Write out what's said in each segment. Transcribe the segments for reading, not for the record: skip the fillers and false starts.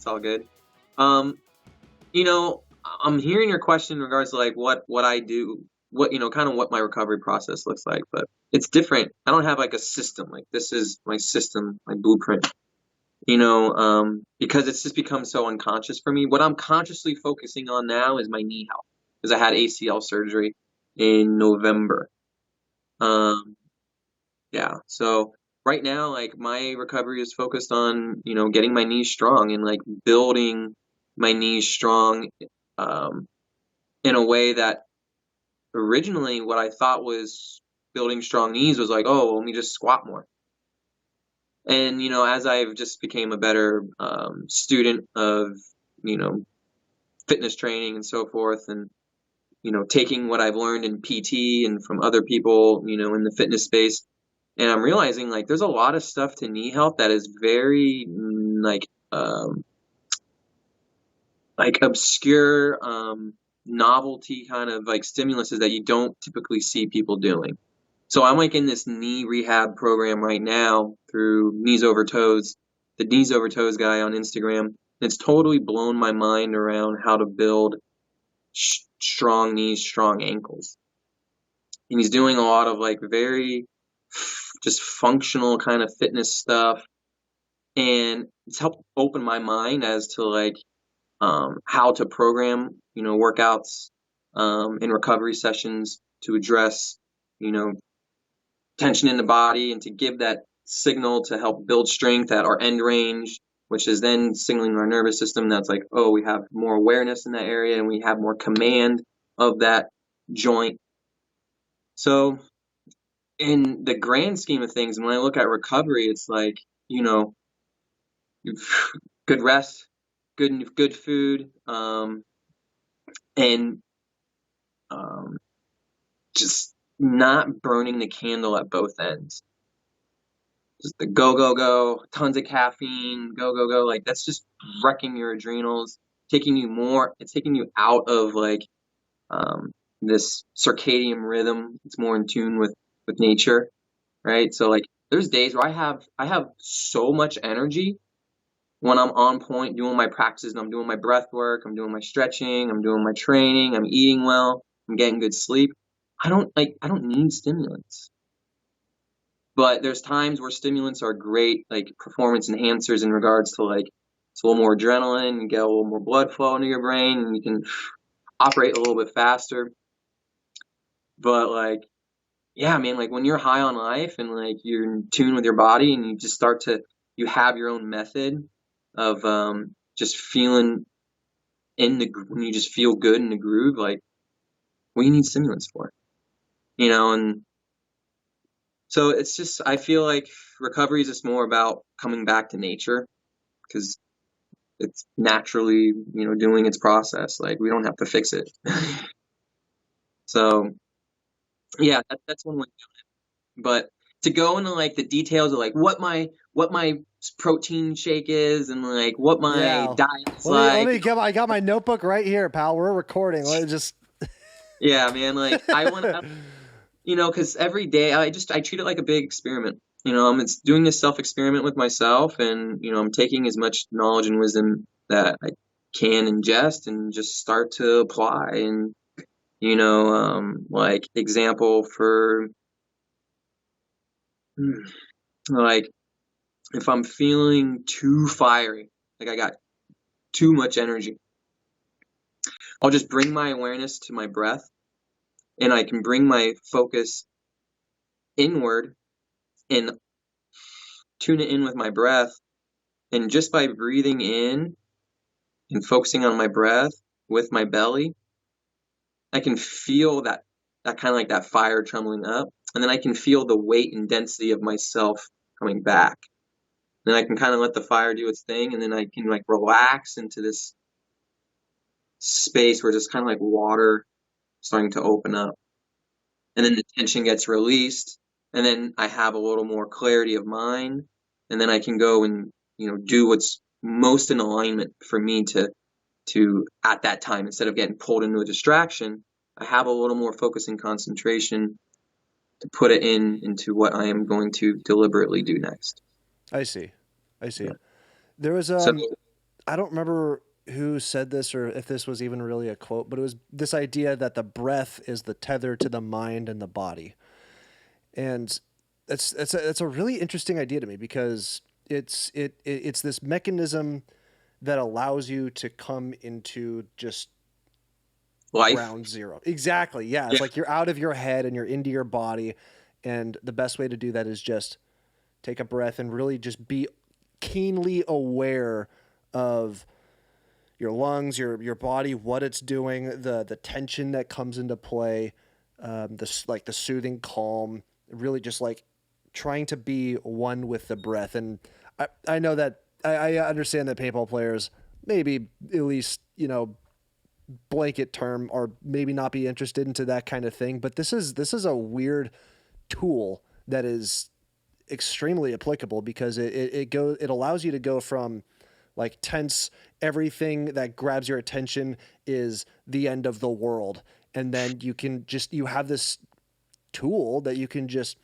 all good. Um, I'm hearing your question in regards to like what I do, what kind of what my recovery process looks like, but it's different. I don't have like a system. Like this is my system, my blueprint. Because it's just become so unconscious for me. What I'm consciously focusing on now is my knee health because I had ACL surgery in November. Um, yeah, so right now, like my recovery is focused on, getting my knees strong and like building my knees strong, um, in a way that originally what I thought was building strong knees was like, oh, let me just squat more. And, as I've just became a better student of, you know, fitness training and so forth, and, taking what I've learned in PT and from other people, in the fitness space, and I'm realizing like there's a lot of stuff to knee health that is very like obscure, novelty kind of like stimuluses that you don't typically see people doing. So I'm like in this knee rehab program right now through Knees Over Toes, the Knees Over Toes guy on Instagram. And it's totally blown my mind around how to build strong knees, strong ankles. And he's doing a lot of like very just functional kind of fitness stuff. And it's helped open my mind as to like how to program, workouts, and recovery sessions to address, you know, tension in the body and to give that signal to help build strength at our end range, which is then signaling our nervous system that's like, oh, we have more awareness in that area and we have more command of that joint. So, in the grand scheme of things, when I look at recovery, it's like, you know, good rest, good food, and um, just not burning the candle at both ends. Just the go, tons of caffeine, go. Like that's just wrecking your adrenals, it's taking you out of like um, this circadian rhythm. It's more in tune with nature, right? So like there's days where I have so much energy when I'm on point doing my practices and I'm doing my breath work, I'm doing my stretching, I'm doing my training, I'm eating well, I'm getting good sleep. I don't need stimulants. But there's times where stimulants are great, like performance enhancers in regards to like it's a little more adrenaline, you get a little more blood flow into your brain, and you can operate a little bit faster. But like, yeah, man, like when you're high on life and like you're in tune with your body and you have your own method of just feeling when you just feel good in the groove, like what do you need stimulants for? And so it's just I feel like recovery is just more about coming back to nature because it's naturally, doing its process. Like we don't have to fix it. So yeah, that's one way. But to go into like the details of like what my protein shake is and like what my Yeah. diet's Let like, me get. I got my notebook right here, pal. We're recording. Let me just. yeah, man, like I want to, because every day I treat it like a big experiment. I'm it's doing this self experiment with myself, and I'm taking as much knowledge and wisdom that I can ingest and just start to apply. And like example for like if I'm feeling too fiery, like I got too much energy, I'll just bring my awareness to my breath, and I can bring my focus inward and tune it in with my breath. And just by breathing in and focusing on my breath with my belly, I can feel that kind of like that fire trembling up. And then I can feel the weight and density of myself coming back. Then I can kind of let the fire do its thing, and then I can like relax into this space where it's kind of like water starting to open up. And then the tension gets released, and then I have a little more clarity of mind, and then I can go and do what's most in alignment for me to at that time. Instead of getting pulled into a distraction, I have a little more focus and concentration to put it into what I am going to deliberately do next. I see. I Yeah. see. There was So I don't remember who said this or if this was even really a quote, but it was this idea that the breath is the tether to the mind and the body. And it's a really interesting idea to me because it's this mechanism that allows you to come into just Life. ground zero. Exactly. Yeah. Yeah. It's like you're out of your head and you're into your body. And the best way to do that is just take a breath and really just be keenly aware of your lungs, your body, what it's doing, the tension that comes into play, like the soothing calm, really just like trying to be one with the breath. And I know that I understand that paintball players maybe at least blanket term or maybe not be interested into that kind of thing, but this is a weird tool that is extremely applicable because it allows you to go from like tense, everything that grabs your attention is the end of the world, and then you have this tool that you can just,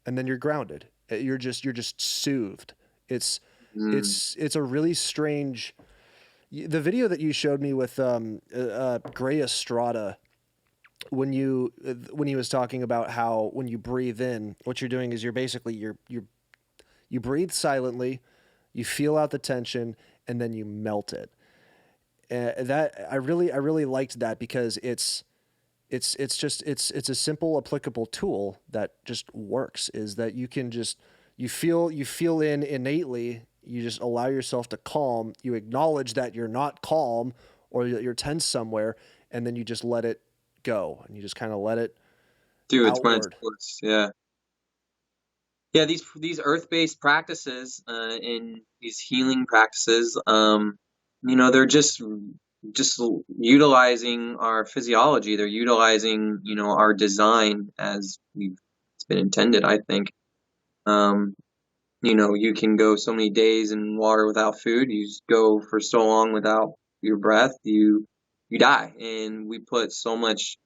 and then you're grounded. You're just soothed. It's Mm. it's a really strange. The video that you showed me with Gray Estrada when he was talking about how when you breathe in, what you're doing is you breathe silently, you feel out the tension, and then you melt it. That I really liked that because it's a simple applicable tool that just works. Is that you can just you feel in innately. You just allow yourself to calm. You acknowledge that you're not calm or that you're tense somewhere, and then you just let it go and you just kind of let it Do its run its outward. course. Yeah. Yeah, these earth-based practices and these healing practices, they're just utilizing our physiology. They're utilizing, our design as it's been intended, I think. Um, you can go so many days in water without food. You just go for so long without your breath, you die. And we put so much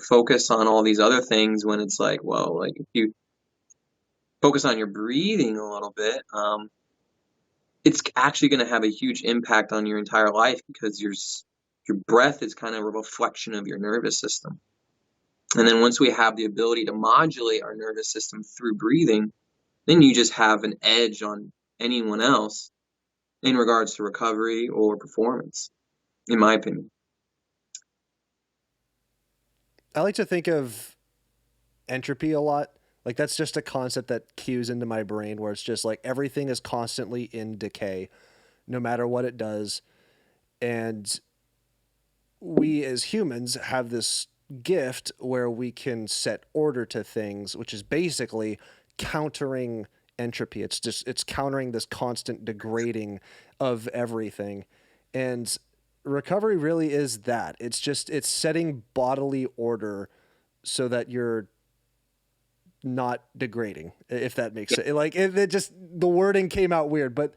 focus on all these other things when it's like, well, like if you focus on your breathing a little bit, it's actually going to have a huge impact on your entire life because your breath is kind of a reflection of your nervous system. And then once we have the ability to modulate our nervous system through breathing, then you just have an edge on anyone else in regards to recovery or performance, in my opinion. I like to think of entropy a lot. Like that's just a concept that cues into my brain where it's just like everything is constantly in decay, no matter what it does. And we as humans have this gift where we can set order to things, which is basically countering entropy. It's countering this constant degrading of everything. And recovery really is that. It's setting bodily order so that you're not degrading, if that makes Yeah, sense. Like it just the wording came out weird, but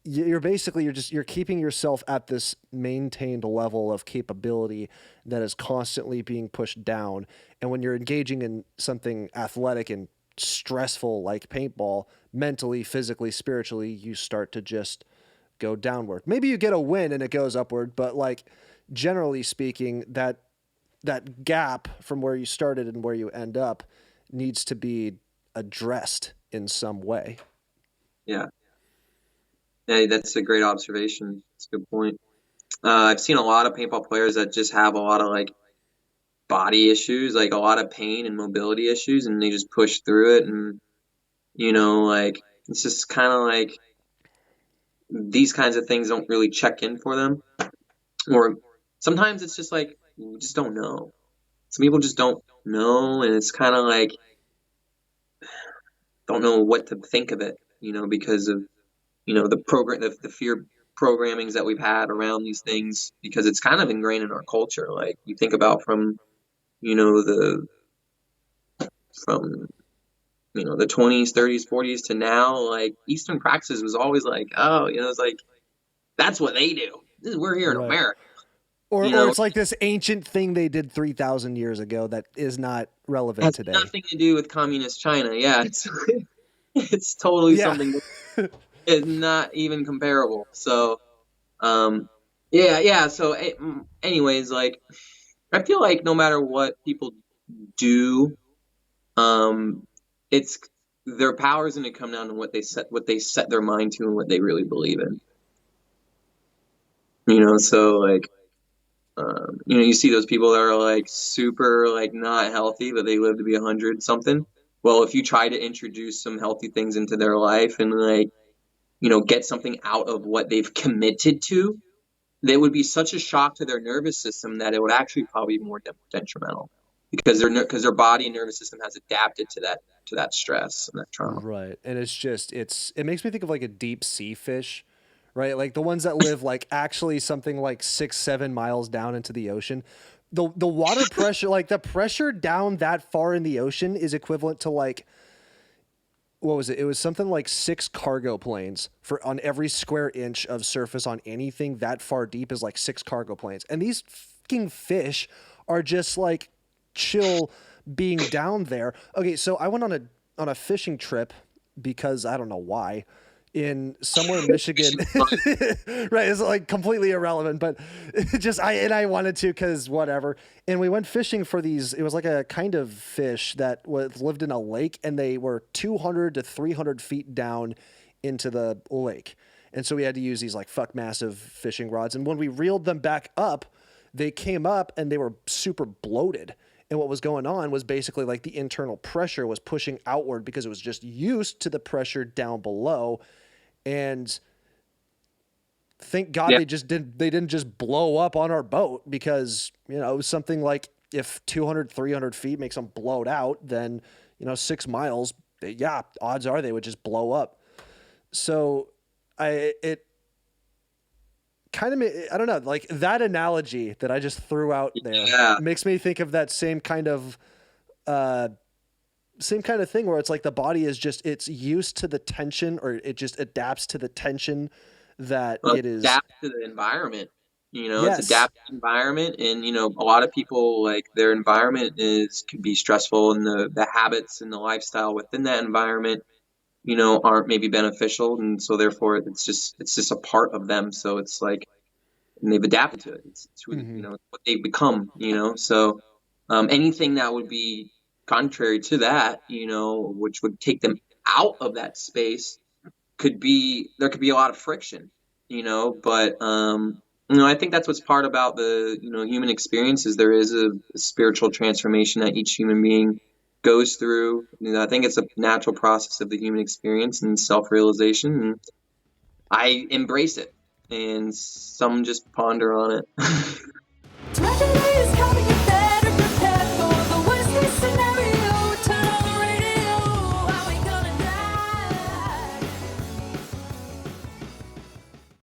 you're keeping yourself at this maintained level of capability that is constantly being pushed down. And when you're engaging in something athletic and stressful like paintball, mentally, physically, spiritually, you start to just go downward. Maybe you get a win and it goes upward, but like generally speaking, that gap from where you started and where you end up needs to be addressed in some way. yeah, yeah. That's a great observation. It's a good point. I've seen a lot of paintball players that just have a lot of like body issues, like a lot of pain and mobility issues, and they just push through it. And like it's just kind of like these kinds of things don't really check in for them, or sometimes it's just like we just don't know. Some people just don't know, and it's kind of like don't know what to think of it, because of the program, the fear programmings that we've had around these things, because it's kind of ingrained in our culture. Like you think about the from the 20s, 30s, 40s to now, like Eastern praxis was always like, oh, it's like that's what they do. We're here in Right. America, Or you or know, it's like this ancient thing they did 3,000 years ago that is not relevant has today. nothing to do with communist China. Yeah, it's It's totally Yeah. something that is not even comparable. So, um, yeah. So, anyways, like I feel like no matter what people do, um, it's their power is going to come down to what they set their mind to, and what they really believe in. So like, you see those people that are like super like not healthy, but they live to be 100 something. Well, if you try to introduce some healthy things into their life and like, get something out of what they've committed to, that would be such a shock to their nervous system that it would actually probably be more detrimental because their body and nervous system has adapted to that stress and that trauma. Right. And it makes me think of like a deep sea fish, right? Like the ones that live like actually something like 6, 7 miles down into the ocean. The water pressure, like the pressure down that far in the ocean is equivalent to like, what was it? It was something like 6 cargo planes for on every square inch of surface on anything that far deep is like 6 cargo planes. And these fucking fish are just like chill being down there. Okay, so I went on a fishing trip because I don't know why in somewhere in Michigan. Fishing fun. Right, it's like completely irrelevant, but I wanted to cuz whatever. And we went fishing for these, it was like a kind of fish that lived in a lake and they were 200 to 300 feet down into the lake. And so we had to use these like fuck massive fishing rods and when we reeled them back up, they came up and they were super bloated. And what was going on was basically like the internal pressure was pushing outward because it was just used to the pressure down below. And thank God Yeah. they didn't just blow up on our boat because, it was something like if 200, 300 feet makes them blowed out, then, 6 miles, yeah, odds are they would just blow up. So it kind of, I don't know, like that analogy that I just threw out there Yeah. makes me think of that uh, same kind of thing where it's like the body is just it's used to the tension or it just adapts to the tension that Well, it is. adapt to the environment. It's Yes. adapt to the environment, and a lot of people like their environment is could be stressful, and the habits and the lifestyle within that environment, aren't maybe beneficial, and so therefore it's just a part of them. So it's like, and they've adapted to it. It's who Hmm. what they become. So anything that would be contrary to that, which would take them out of that space there could be a lot of friction, but I think that's what's part about the human experience is there is a spiritual transformation that each human being goes through. I think it's a natural process of the human experience and self-realization, and I embrace it, and some just ponder on it.